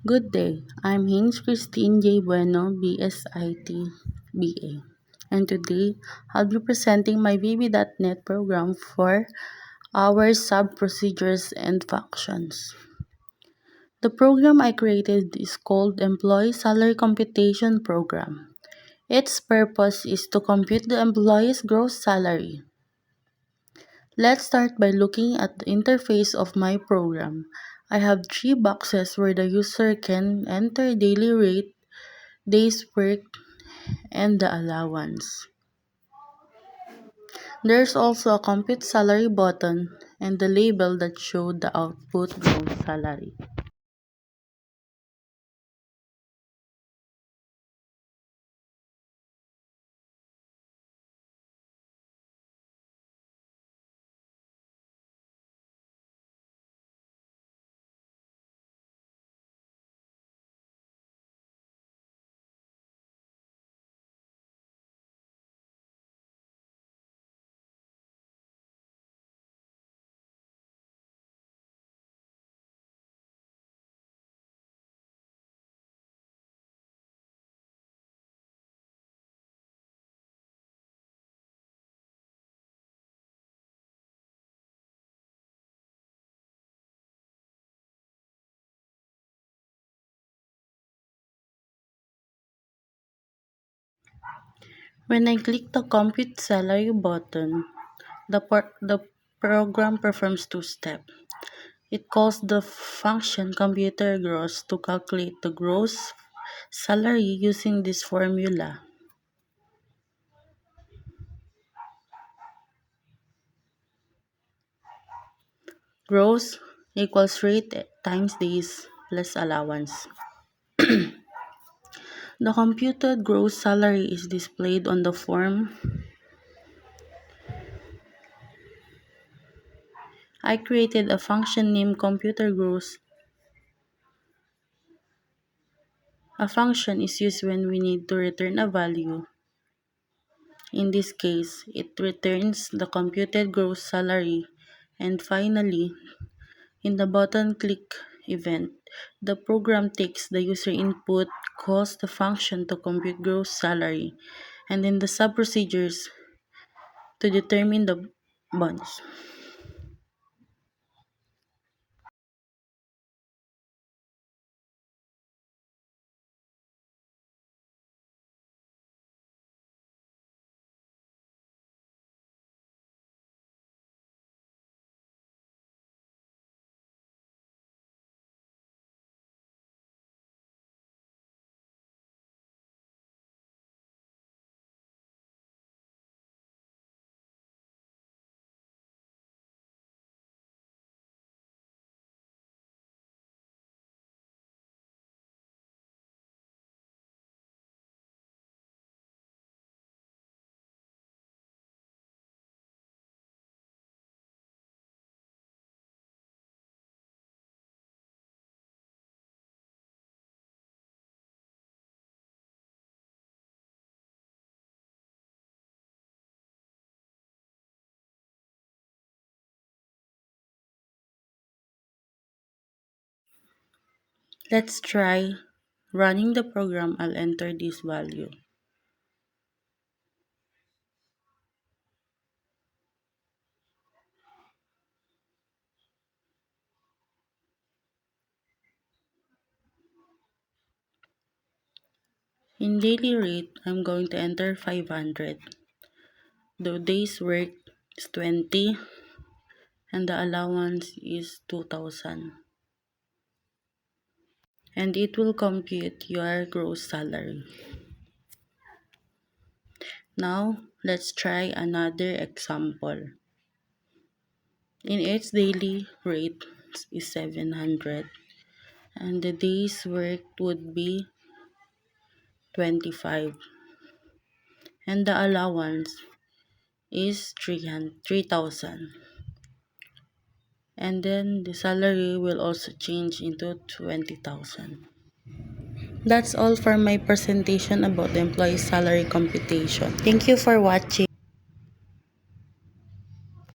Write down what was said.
Good day. I'm Haynes Christine J. Bueno, BSIT BA. And today, I'll be presenting my VB.NET program for our sub-procedures and functions. The program I created is called Employee Salary Computation Program. Its purpose is to compute the employee's gross salary. Let's start by looking at the interface of my program. I have three boxes where the user can enter daily rate, days worked, and the allowance. There's also a compute salary button and the label that show the output gross salary. When I click the compute salary button, the program performs two steps. It calls the function computer gross to calculate the gross salary using this formula. Gross equals rate times days plus allowance. The computed gross salary is displayed on the form. I created a function named computer gross. A function is used when we need to return a value. In this case, it returns the computed gross salary. And finally, in the button click event, the program takes the user input, calls the function to compute gross salary, and in the sub-procedures to determine the bonus. Let's try running the program. I'll enter this value. In daily rate, I'm going to enter 500. The days worked is 20 and the allowance is 2,000. And it will compute your gross salary. Now, let's try another example. In its daily rate is 700 and the days worked would be 25 and the allowance is 3,000 and then the salary will also change into 20,000. That's all for my presentation about the employee salary computation. Thank you for watching.